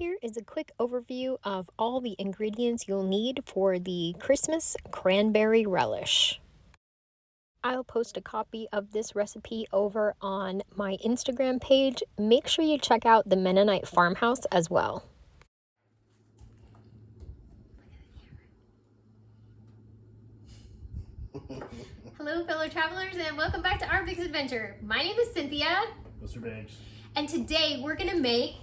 Here is a quick overview of all the ingredients you'll need for the Christmas cranberry relish. I'll post a copy of this recipe over on my Instagram page. Make sure you check out the Mennonite Farmhouse as well. Hello fellow travelers and welcome back to our Biggs Adventure. My name is Cynthia. Mr. Biggs. And today we're gonna make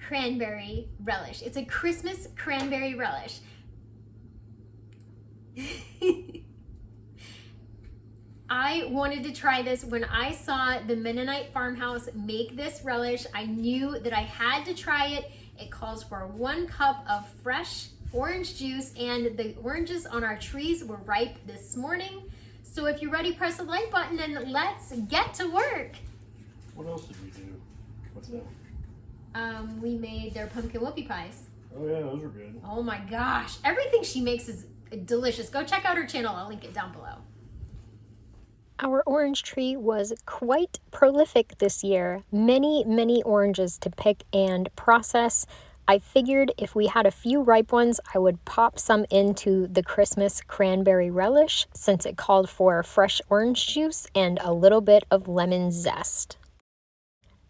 cranberry relish. It's a Christmas cranberry relish. I wanted to try this when I saw the Mennonite Farmhouse make this relish. I knew that I had to try it. It calls for 1 cup of fresh orange juice, and the oranges on our trees were ripe this morning. So if you're ready, press the like button and let's get to work. What else did we do? What's that? We made their pumpkin whoopie pies. Oh yeah, those are good. Oh my gosh. Everything she makes is delicious. Go check out her channel. I'll link it down below. Our orange tree was quite prolific this year. Many oranges to pick and process. I figured if we had a few ripe ones, I would pop some into the Christmas cranberry relish since it called for fresh orange juice and a little bit of lemon zest.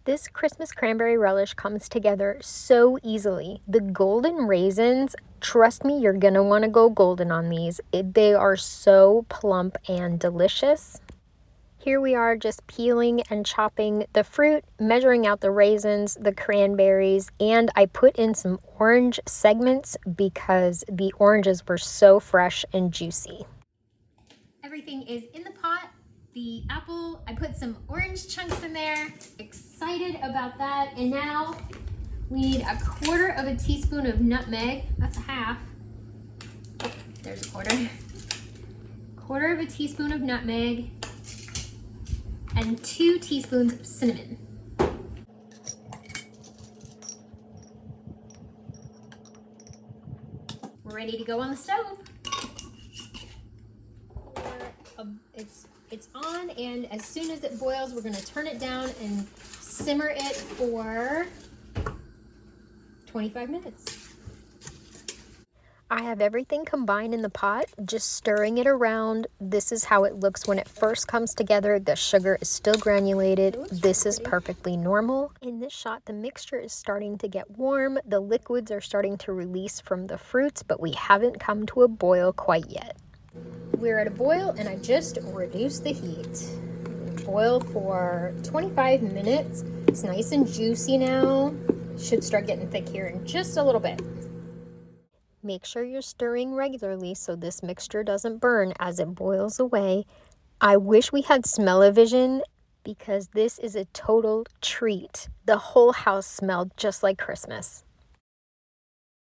This Christmas cranberry relish comes together so easily. The golden raisins, trust me, you're gonna wanna go golden on these. They are so plump and delicious. Here we are just peeling and chopping the fruit, measuring out the raisins, the cranberries, and I put in some orange segments because the oranges were so fresh and juicy. Everything is in the pot. The apple, I put some orange chunks in there. Excited about that. And now we need 1/4 teaspoon of nutmeg. That's a half. Oh, there's a quarter. 1/4 teaspoon of nutmeg and 2 teaspoons of cinnamon. We're ready to go on the stove. It's on, and as soon as it boils, we're going to turn it down and simmer it for 25 minutes. I have everything combined in the pot, just stirring it around. This is how it looks when it first comes together. The sugar is still granulated. This is perfectly normal. In this shot, the mixture is starting to get warm. The liquids are starting to release from the fruits, but we haven't come to a boil quite yet. We're at a boil, and I just reduced the heat. Boil for 25 minutes. It's nice and juicy now. Should start getting thick here in just a little bit. Make sure you're stirring regularly so this mixture doesn't burn as it boils away. I wish we had smell-o-vision because this is a total treat. The whole house smelled just like Christmas.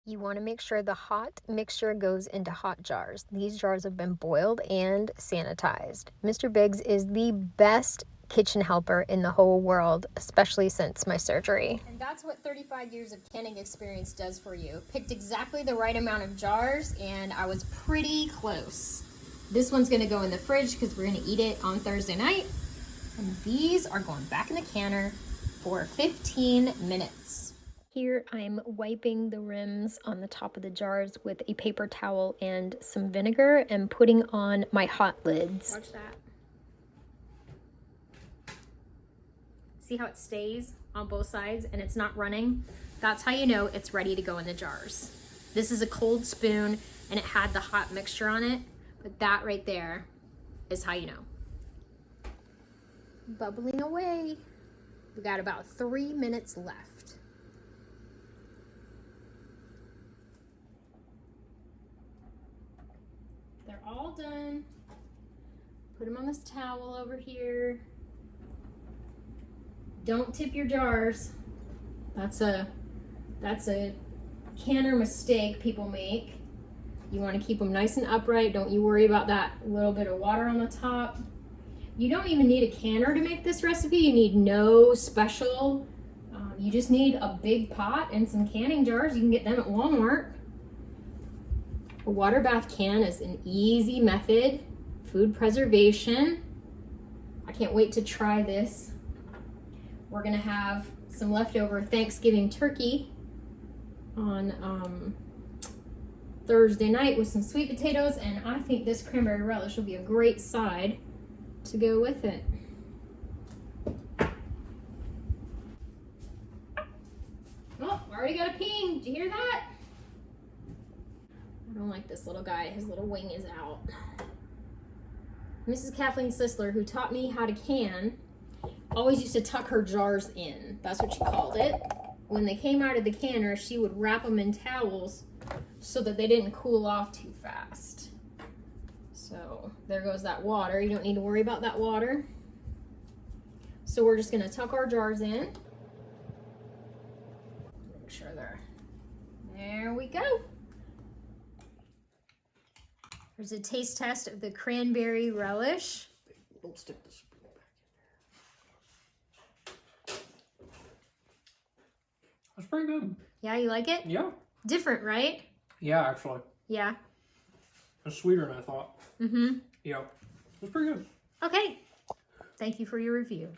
You want to make sure the hot mixture goes into hot jars. These jars have been boiled and sanitized. Mr. Biggs is the best kitchen helper in the whole world, especially since my surgery. And that's what 35 years of canning experience does for you. Picked exactly the right amount of jars, and I was pretty close. This one's gonna go in the fridge because we're gonna eat it on Thursday night. And these are going back in the canner for 15 minutes. Here I'm wiping the rims on the top of the jars with a paper towel and some vinegar and putting on my hot lids. Watch that. See how it stays on both sides and it's not running? That's how you know it's ready to go in the jars. This is a cold spoon and it had the hot mixture on it, but that right there is how you know. Bubbling away. We got about 3 minutes left. They're all done. Put them on this towel over here. Don't tip your jars. That's a canner mistake people make. You want to keep them nice and upright. Don't you worry about that little bit of water on the top. You don't even need a canner to make this recipe. You need no special. You just need a big pot and some canning jars. You can get them at Walmart. A water bath can is an easy method. Food preservation. I can't wait to try this. We're gonna have some leftover Thanksgiving turkey on Thursday night with some sweet potatoes, and I think this cranberry relish will be a great side to go with it. Oh, already got a ping. Did you hear that? I don't like this little guy. His little wing is out. Mrs. Kathleen Sisler, who taught me how to can, always used to tuck her jars in. That's what she called it. When they came out of the canner, she would wrap them in towels so that they didn't cool off too fast. So there goes that water. You don't need to worry about that water. So we're just gonna tuck our jars in. Make sure there we go. There's a taste test of the cranberry relish. Don't stick the spoon back in there. That's pretty good. Yeah, you like it? Yeah. Different, right? Yeah, actually. Yeah. It's sweeter than I thought. Mm-hmm. Yeah. It's pretty good. Okay. Thank you for your review.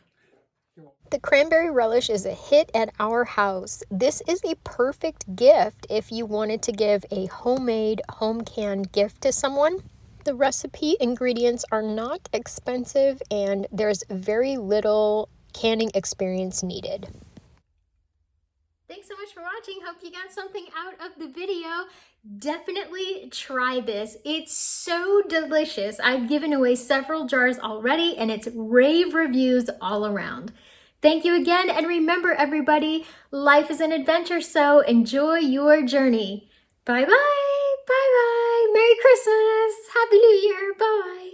The cranberry relish is a hit at our house. This is a perfect gift if you wanted to give a homemade, home-canned gift to someone. The recipe ingredients are not expensive and there's very little canning experience needed. Thanks so much for watching. Hope you got something out of the video. Definitely try this. It's so delicious. I've given away several jars already and it's rave reviews all around. Thank you again, and remember everybody, life is an adventure, so enjoy your journey. Bye-bye, bye-bye, Merry Christmas, Happy New Year, bye.